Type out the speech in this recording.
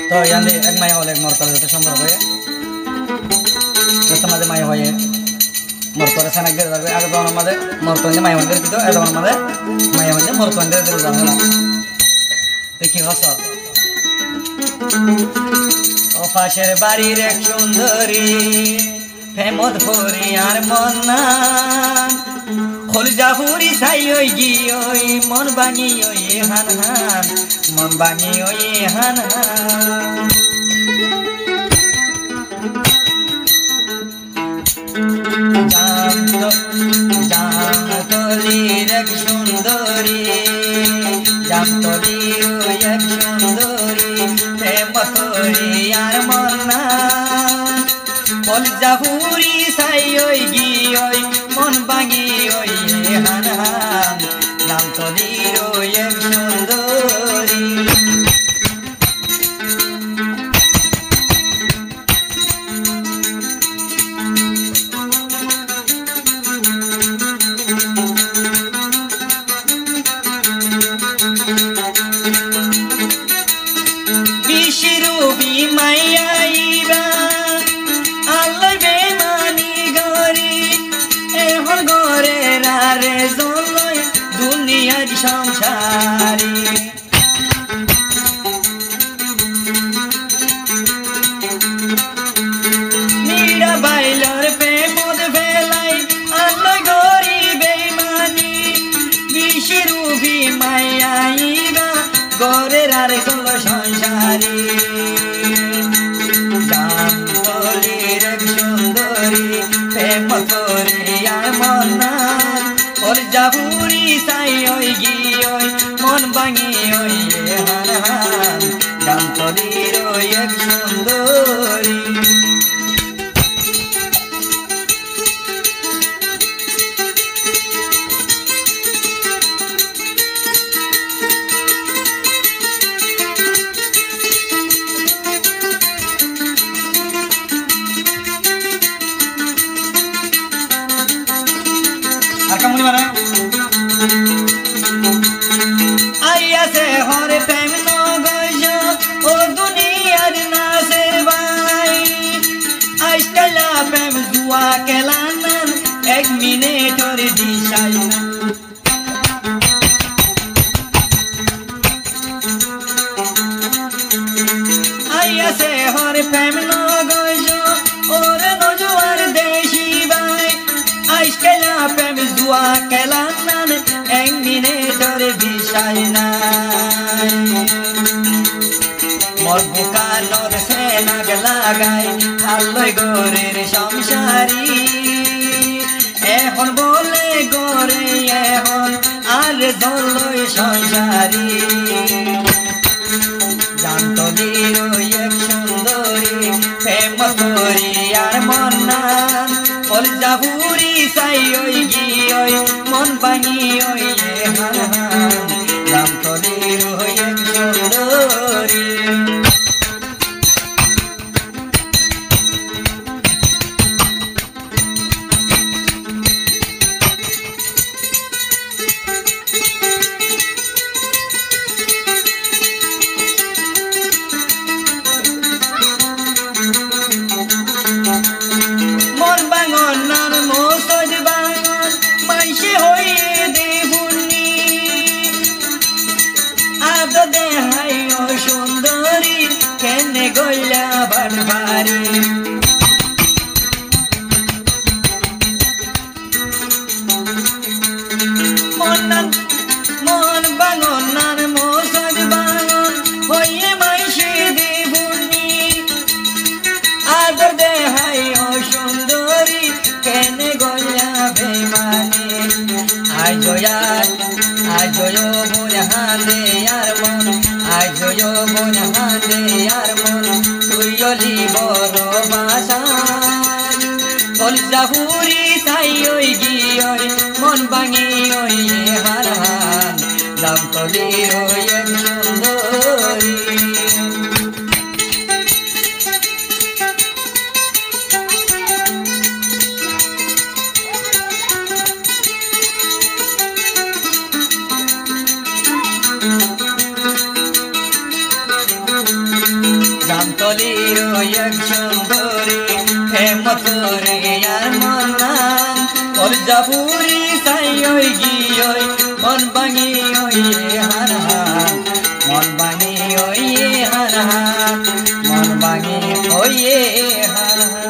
তো ইয়ানি এক মাই হলে মরতর যত সম্ভব হয়ে যত মাঝে মাই হয়ে মরতর সানাক দিয়ে যাবে আগে তখন আমাদের মরতন্দে মাই হন্দের দিত এখন আমাদের মাই হন্দের মরতন্দে দিল জানো না তুই কি হস ও পাশের বাড়ির এক সুন্দরী ফেমত ভরি আর মন না খলজা ফুরি ছাই ওই গি ওই মন ভাঙি ওই হান হান মন ভাঙি ওই হান হান জামতলির এক সুন্দরী জামতলির এক সুন্দরী প্রেমত ভরি আর মন না খলজা ফুরি ছাই ওই গি ওই মন ভাঙি ওই হান হান জামতলির এক সুন্দরী বিশিরুবি মাইয়াইবা আল্লাহ বেমানি গরি এখন ঘরে রারে জলই দুনিয়ার সংসারী মিরা বাইলর প্রেমত ফেলাই আল্লাহ গরি বেমানি বিশিরুবি মাইয়াইবা ঘরের আর কোন সংসারী জামতলির এক সুন্দরী প্রেমত ভরি আর মন না খলজা ফুরি ছাই ওই গি ওই মন ভাঙি ওই হান হান জামতলির এক সুন্দরী কামুনি মানে আইয়া সে হরে প্রেম নগজ ও দুনিয়ার নাসের ভাই আজকালা প্রেম জুয়া খেলানান এক মিনিটর দিশাই আইয়া সে হরে প্রেম নগজ ওর নজুয়ার দেশি ভাই আজকালা প্রেম জুয়া খেলানান এক মিনিটর দিশাই নাই মোর বুকানোর সেনাগ লাগাই আল্লই গোরের সংসারী এখন বলে গোরে এখন আর ধরলই সংসারী জামতলির এক সুন্দরী প্রেমত ভরি আর মন না খলজা ফুরি ছাই ওই গি ওই মন ভাঙি ওই হান হান জামতলির এক সুন্দরী মন ভাঙন মোসজ ভাঙন মাইসে হয়ে দেবুনি আদ দেহাই ও সুন্দরী কেনে গইলা বাড়বাড়ি মন ভাঙন মোসজ ভাঙন হয়ে মাইসে দেবুনি আদর দেহাই ও সুন্দরী কেনে গইলা বেমানি আজয় মন হাঁদে আর মন আজয় মন হাঁদে আর মন তুই অলি বড় বাসা খলজা ফুরি ছাই ওই গি ওই মন ভাঙি ওই হান হান জামতলির এক সুন্দরী জামতলি এক সুন্দরী হেমতরে আর মনাম অলজাপুরি সাই ওই গিয়ে মন ভাঙি ওই হার হার মন ভাঙি ওই হার হার মন ভাঙি ওই হার হার